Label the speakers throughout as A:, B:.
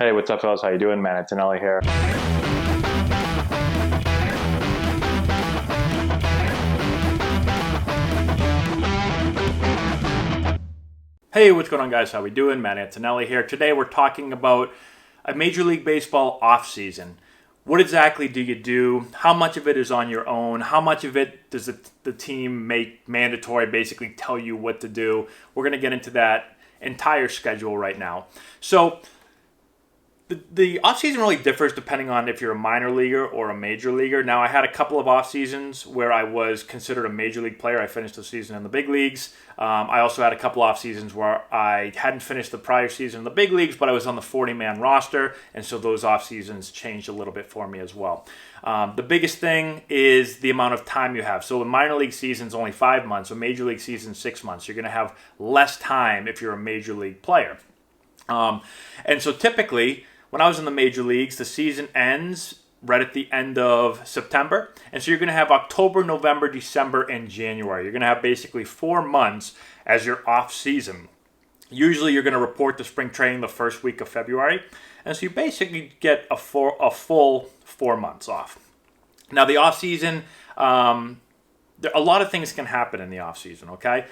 A: Hey, what's up, fellas? How you doing, man? Antonelli here.
B: Hey, what's going on, guys? How we doing? Matt Antonelli here. Today we're talking about a Major League Baseball offseason. What exactly do you do? How much of it is on your own? How much of it does the team make mandatory, basically tell you what to do? We're going to get into that entire schedule right now. So the offseason really differs depending on if you're a minor leaguer or a major leaguer. Now, I had a couple of off seasons where I was considered a major league player. I finished the season in the big leagues. I also had a couple off seasons where I hadn't finished the prior season in the big leagues, but I was on the 40-man roster, and so those off seasons changed a little bit for me as well. The biggest thing is the amount of time you have. So a minor league season is only 5 months. A major league season is 6 months. You're going to have less time if you're a major league player. And so typically, when I was in the major leagues, the season ends right at the end of September. And so you're going to have October, November, December, and January. You're going to have basically 4 months as your off season. Usually you're going to report to spring training the first week of February. And so you basically get a full 4 months off. Now, the off season, a lot of things can happen in the off season, okay?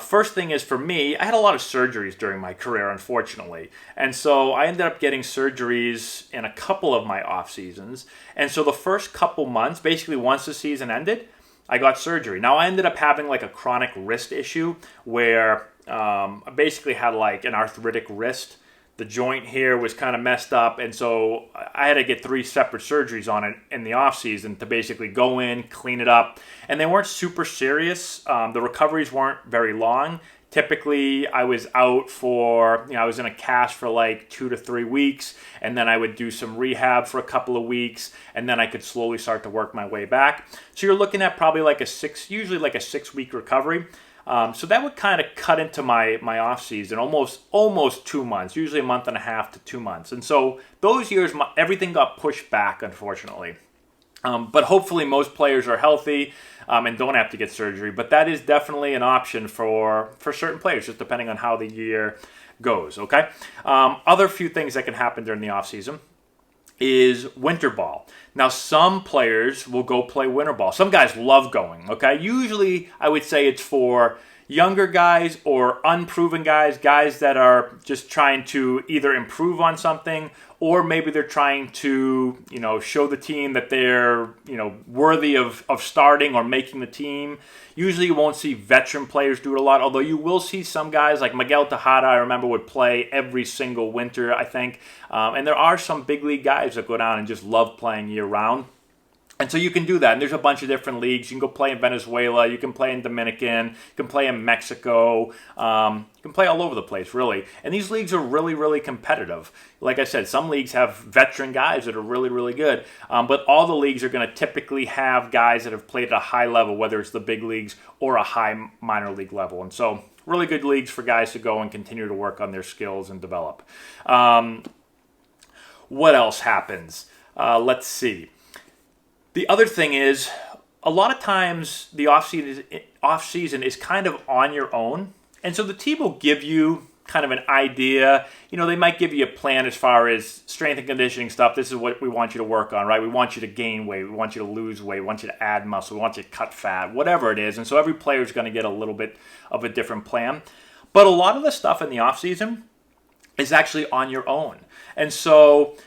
B: First thing is, for me, I had a lot of surgeries during my career, unfortunately. And so I ended up getting surgeries in a couple of my off seasons. And so the first couple months, basically once the season ended, I got surgery. Now, I ended up having like a chronic wrist issue where I basically had like an arthritic wrist. The joint here was kind of messed up, and so I had to get 3 separate surgeries on it in the off season to basically go in, clean it up, and they weren't super serious. The recoveries weren't very long. Typically, I was out for, I was in a cast for like 2 to 3 weeks, and then I would do some rehab for a couple of weeks, and then I could slowly start to work my way back. So you're looking at probably like usually like a 6-week recovery. So that would kind of cut into my off season, almost 2 months, usually a month and a half to 2 months. And so those years, everything got pushed back, unfortunately. But hopefully most players are healthy and don't have to get surgery. But that is definitely an option for certain players, just depending on how the year goes. Okay. Other few things that can happen during the off season is winter ball. Now, some players will go play winter ball. Some guys love going, okay? Usually, I would say it's for younger guys or unproven guys that are just trying to either improve on something, or maybe they're trying to, show the team that they're, worthy of starting or making the team. Usually you won't see veteran players do it a lot, although you will see some guys like Miguel Tejada, I remember, would play every single winter, I think. And there are some big league guys that go down and just love playing year round. And so you can do that. And there's a bunch of different leagues. You can go play in Venezuela. You can play in Dominican. You can play in Mexico. You can play all over the place, really. And these leagues are really, really competitive. Like I said, some leagues have veteran guys that are really, really good. But all the leagues are going to typically have guys that have played at a high level, whether it's the big leagues or a high minor league level. And so really good leagues for guys to go and continue to work on their skills and develop. What else happens? Let's see. The other thing is, a lot of times the off season is kind of on your own. And so the team will give you kind of an idea. They might give you a plan as far as strength and conditioning stuff. This is what we want you to work on, right? We want you to gain weight. We want you to lose weight. We want you to add muscle. We want you to cut fat, whatever it is. And so every player is going to get a little bit of a different plan. But a lot of the stuff in the off season is actually on your own. And so,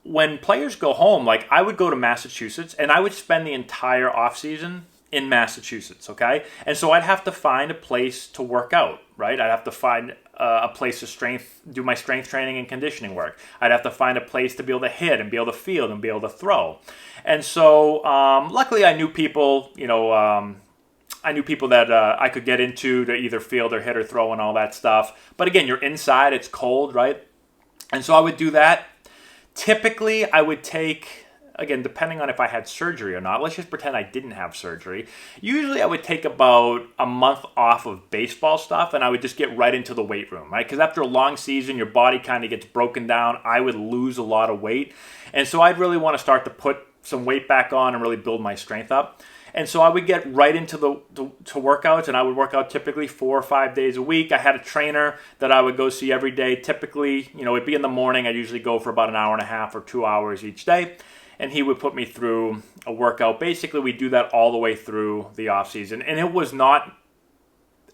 B: when players go home, like I would go to Massachusetts and I would spend the entire offseason in Massachusetts, okay? And so I'd have to find a place to work out, right? I'd have to find a place to do my strength training and conditioning work. I'd have to find a place to be able to hit and be able to field and be able to throw. And so luckily I knew people, I knew people that I could get into to either field or hit or throw and all that stuff. But again, you're inside, it's cold, right? And so I would do that. Typically, I would take, again, depending on if I had surgery or not, let's just pretend I didn't have surgery. Usually I would take about a month off of baseball stuff and I would just get right into the weight room, right? Because after a long season, your body kind of gets broken down. I would lose a lot of weight. And so I'd really want to start to put some weight back on and really build my strength up. And so I would get right into to workouts, and I would work out typically 4 or 5 days a week. I had a trainer that I would go see every day. Typically, it'd be in the morning. I'd usually go for about an hour and a half or 2 hours each day. And he would put me through a workout. Basically, we do that all the way through the off season. And it was not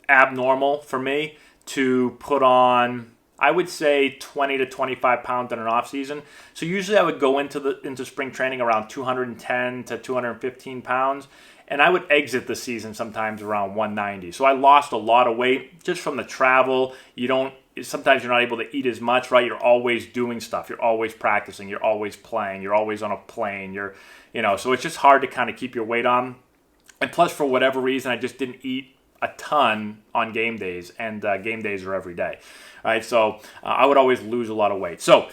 B: abnormal for me to put on, I would say, 20 to 25 pounds in an off season. So usually I would go into spring training around 210 to 215 pounds. And I would exit the season sometimes around 190. So I lost a lot of weight just from the travel. Sometimes you're not able to eat as much, right? You're always doing stuff. You're always practicing. You're always playing. You're always on a plane. So it's just hard to kind of keep your weight on. And plus, for whatever reason, I just didn't eat a ton on game days, and game days are every day. All right, so I would always lose a lot of weight. So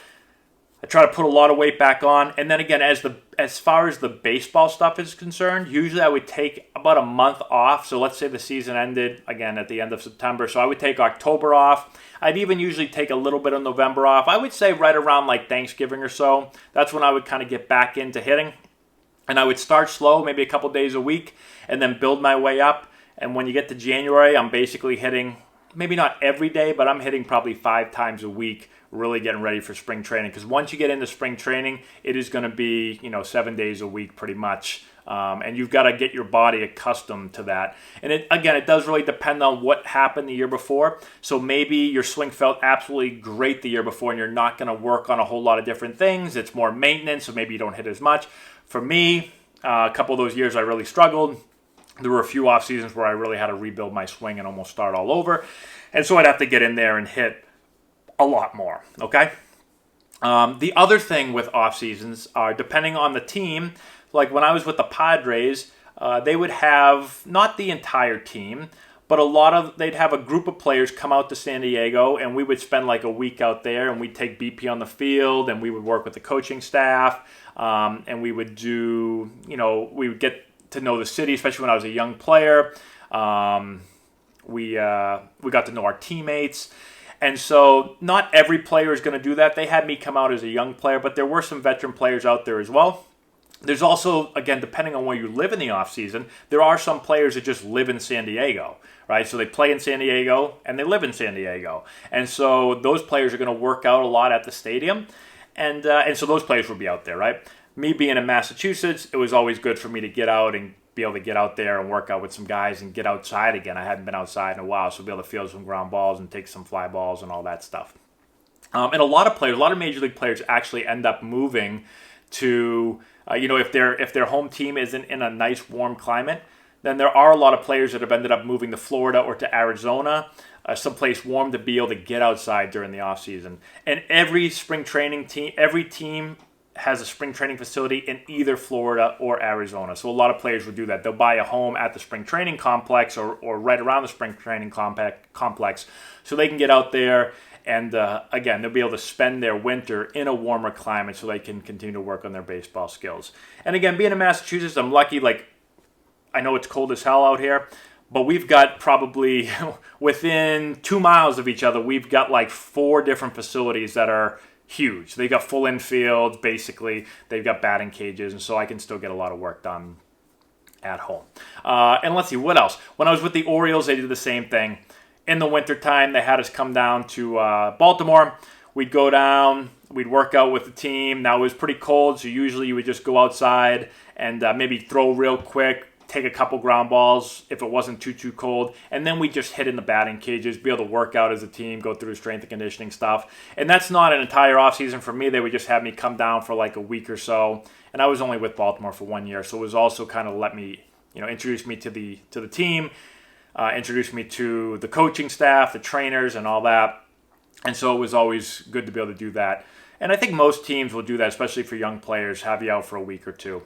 B: I try to put a lot of weight back on. And then again, as far as the baseball stuff is concerned, usually I would take about a month off. So let's say the season ended, again, at the end of September. So I would take October off. I'd even usually take a little bit of November off. I would say right around like Thanksgiving or so. That's when I would kind of get back into hitting. And I would start slow, maybe a couple days a week, and then build my way up. And when you get to January, I'm basically hitting, maybe not every day, but I'm hitting probably 5 times a week, really getting ready for spring training. Because once you get into spring training, it is going to be 7 days a week pretty much. And you've got to get your body accustomed to that. And it does really depend on what happened the year before. So maybe your swing felt absolutely great the year before and you're not going to work on a whole lot of different things. It's more maintenance, so maybe you don't hit as much. For me, a couple of those years I really struggled. There were a few off seasons where I really had to rebuild my swing and almost start all over. And so I'd have to get in there and hit a lot more, okay? The other thing with off seasons are, depending on the team, like when I was with the Padres, they would have, not the entire team, but they'd have a group of players come out to San Diego, and we would spend like a week out there, and we'd take BP on the field, and we would work with the coaching staff, and we would do, we would get to know the city, especially when I was a young player. We got to know our teammates. And so not every player is going to do that. They had me come out as a young player, but there were some veteran players out there as well. There's also, again, depending on where you live in the offseason, there are some players that just live in San Diego, right? So they play in San Diego and they live in San Diego. And so those players are going to work out a lot at the stadium. And so those players will be out there, right? Me being in Massachusetts, it was always good for me to get out and be able to get out there and work out with some guys and get outside again. I hadn't been outside in a while, so be able to field some ground balls and take some fly balls and all that stuff. And a lot of major league players actually end up moving to, if their home team isn't in a nice warm climate, then there are a lot of players that have ended up moving to Florida or to Arizona, someplace warm, to be able to get outside during the off season. And every spring training team, every team has a spring training facility in either Florida or Arizona. So a lot of players would do that. They'll buy a home at the spring training complex or right around the spring training complex so they can get out there and, again, they'll be able to spend their winter in a warmer climate so they can continue to work on their baseball skills. And again, being in Massachusetts, I'm lucky. I know it's cold as hell out here, but we've got probably within 2 miles of each other, we've got like 4 different facilities that are huge. They've got full infields, basically. They've got batting cages, and so I can still get a lot of work done at home. And let's see, what else? When I was with the Orioles, they did the same thing. In the wintertime, they had us come down to Baltimore. We'd go down, we'd work out with the team. Now, it was pretty cold, so usually you would just go outside and maybe throw real quick, take a couple ground balls if it wasn't too cold, and then we just hit in the batting cages, be able to work out as a team, go through strength and conditioning stuff. And that's not an entire offseason for me. They would just have me come down for like a week or so, and I was only with Baltimore for 1 year, so it was also kind of let me, introduce me to the team, introduce me to the coaching staff, the trainers, and all that. And so it was always good to be able to do that. And I think most teams will do that, especially for young players, have you out for a week or two.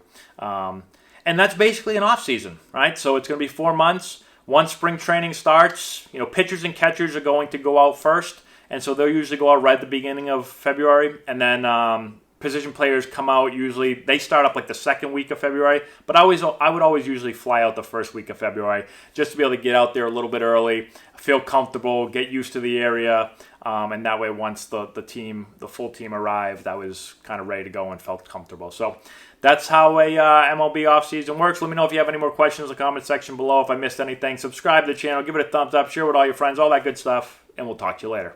B: And that's basically an off season, right? So it's going to be 4 months. Once spring training starts, pitchers and catchers are going to go out first. And so they'll usually go out right at the beginning of February. And then position players come out usually, they start up like the second week of February. But I would always usually fly out the first week of February just to be able to get out there a little bit early, feel comfortable, get used to the area, And that way, once the full team arrived, I was kind of ready to go and felt comfortable. So that's how a MLB offseason works. Let me know if you have any more questions in the comment section below. If I missed anything, subscribe to the channel, give it a thumbs up, share with all your friends, all that good stuff, and we'll talk to you later.